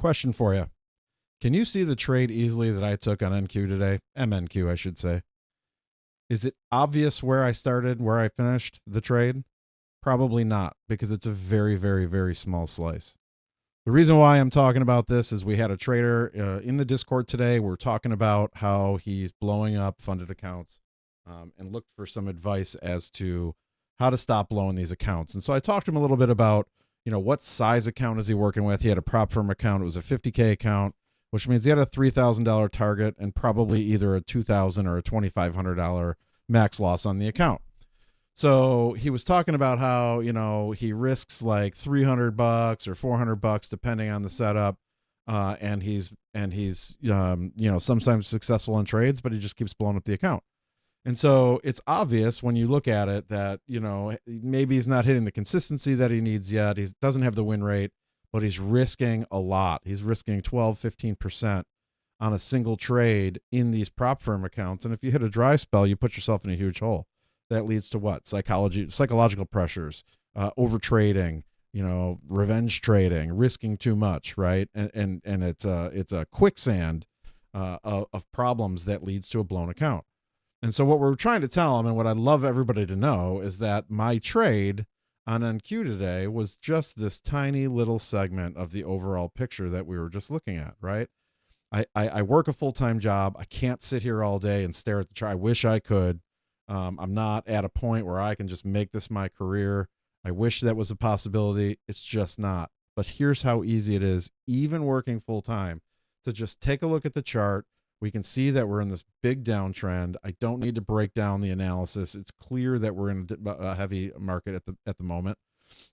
Question for you. Can you see the trade easily that I took on NQ today? MNQ, I should say. Is it obvious where I started, where I finished the trade? Probably not, because it's a very, very, very small slice. The reason why I'm talking about this is we had a trader in the Discord today. We're talking about how he's blowing up funded accounts and looked for some advice as to how to stop blowing these accounts. And so I talked to him a little bit about, what size account is he working with? He had a prop firm account. It was a 50K account, which means he had a $3,000 target and probably either a $2,000 or a $2,500 max loss on the account. So he was talking about how, he risks like $300 or $400 depending on the setup. And he's sometimes successful in trades, but he just keeps blowing up the account. And so it's obvious when you look at it that, maybe he's not hitting the consistency that he needs yet. He doesn't have the win rate, but he's risking a lot. He's risking 12, 15% on a single trade in these prop firm accounts. And if you hit a dry spell, you put yourself in a huge hole. That leads to what? Psychological pressures, over trading, revenge trading, risking too much, right? And it's a quicksand of problems that leads to a blown account. And so what we're trying to tell them, and what I'd love everybody to know, is that my trade on NQ today was just this tiny little segment of the overall picture that we were just looking at, right? I work a full-time job. I can't sit here all day and stare at the chart. I wish I could. I'm not at a point where I can just make this my career. I wish that was a possibility. It's just not. But here's how easy it is, even working full-time, to just take a look at the chart. We can see that we're in this big downtrend. I don't need to break down the analysis. It's clear that we're in a heavy market at the moment.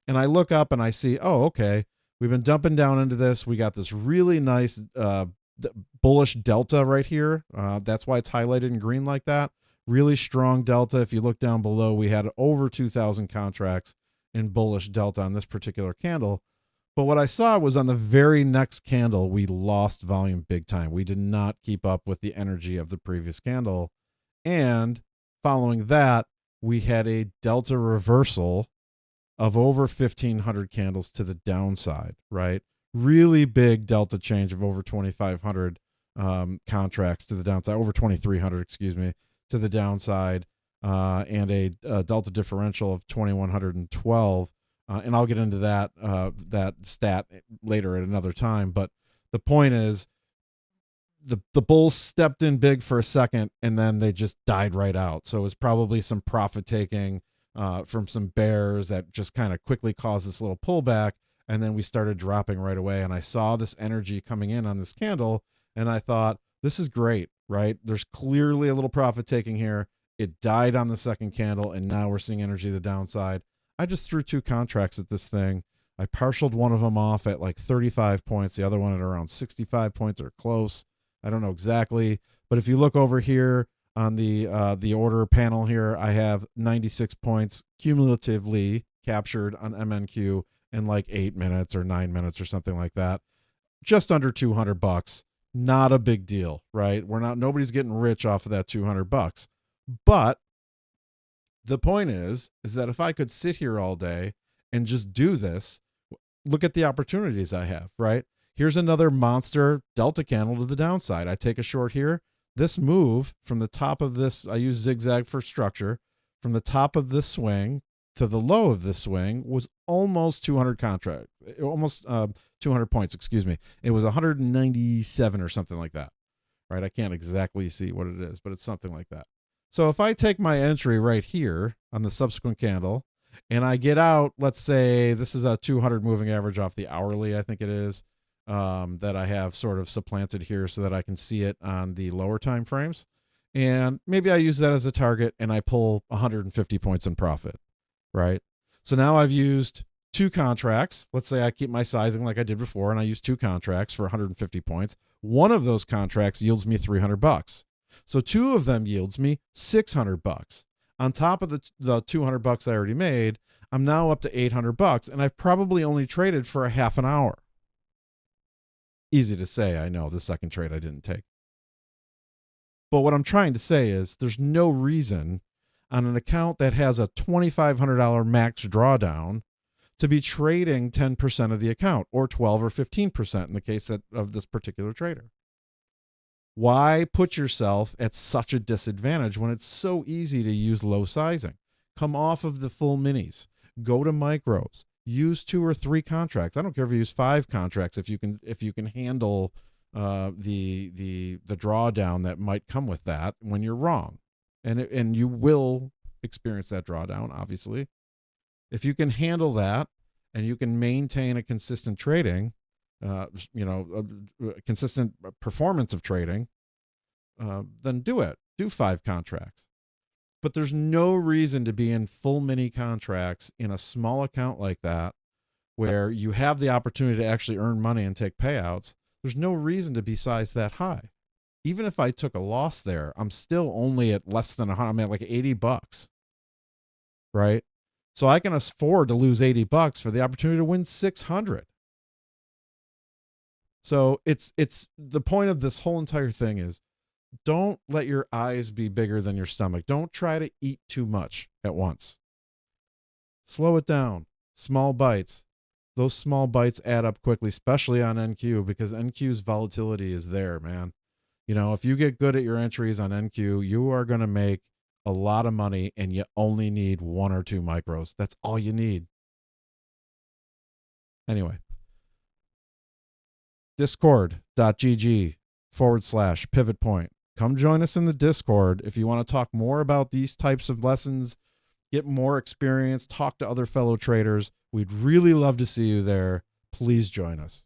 And I look up and I see, oh, okay, we've been dumping down into this. We got this really nice bullish delta right here. That's why it's highlighted in green like that. Really strong delta. If you look down below, we had over 2,000 contracts in bullish delta on this particular candle. But what I saw was on the very next candle, we lost volume big time. We did not keep up with the energy of the previous candle. And following that, we had a delta reversal of over 1,500 candles to the downside, right? Really big delta change of over 2,500 contracts to the downside, over 2,300, excuse me, to the downside, and a delta differential of 2,112. And I'll get into that stat later at another time. But the point is, the bulls stepped in big for a second, and then they just died right out. So it was probably some profit taking from some bears that just kind of quickly caused this little pullback, and then we started dropping right away. And I saw this energy coming in on this candle, and I thought, this is great, right? There's clearly a little profit taking here. It died on the second candle, and now we're seeing energy to the downside. I just threw 2 contracts at this thing. I partialed one of them off at like 35 points, the other one at around 65 points or close. I don't know exactly, but if you look over here on the order panel here, I have 96 points cumulatively captured on MNQ in like 8 minutes or 9 minutes or something like that. Just under $200. Not a big deal, right? Nobody's getting rich off of that $200. But the point is that if I could sit here all day and just do this, look at the opportunities I have, right? Here's another monster delta candle to the downside. I take a short here. This move from the top of this, I use zigzag for structure, from the top of this swing to the low of this swing was almost 200 almost 200 points, excuse me. It was 197 or something like that, right? I can't exactly see what it is, but it's something like that. So if I take my entry right here on the subsequent candle and I get out, let's say this is a 200 moving average off the hourly, I think it is, that I have sort of supplanted here so that I can see it on the lower time frames. And maybe I use that as a target and I pull 150 points in profit, right? So now I've used 2 contracts. Let's say I keep my sizing like I did before and I use 2 contracts for 150 points. One of those contracts yields me $300. So 2 of them yields me $600. On top of the $200 I already made, I'm now up to $800, and I've probably only traded for a half an hour. Easy to say, I know, the second trade I didn't take. But what I'm trying to say is there's no reason on an account that has a $2,500 max drawdown to be trading 10% of the account, or 12 or 15% in the case of this particular trader. Why put yourself at such a disadvantage when it's so easy to use low sizing? Come off of the full minis, go to micros, use 2 or 3 contracts. I don't care if you use 5 contracts if you can handle the drawdown that might come with that when you're wrong, and you will experience that drawdown, obviously. If you can handle that and you can maintain a consistent trading, consistent performance of trading, then do it. Do 5 contracts. But there's no reason to be in full mini contracts in a small account like that, where you have the opportunity to actually earn money and take payouts. There's no reason to be sized that high. Even if I took a loss there, I'm still only at less than I'm at like $80, right? So I can afford to lose $80 for the opportunity to win 600. So it's the point of this whole entire thing is, don't let your eyes be bigger than your stomach. Don't try to eat too much at once. Slow it down. Small bites. Those small bites add up quickly, especially on NQ, because NQ's volatility is there, man. You know, if you get good at your entries on NQ, you are going to make a lot of money, and you only need 1 or 2 micros. That's all you need. Anyway, discord.gg/pivot point. Come join us in the Discord if you want to talk more about these types of lessons, get more experience, talk to other fellow traders. We'd really love to see you there. Please join us.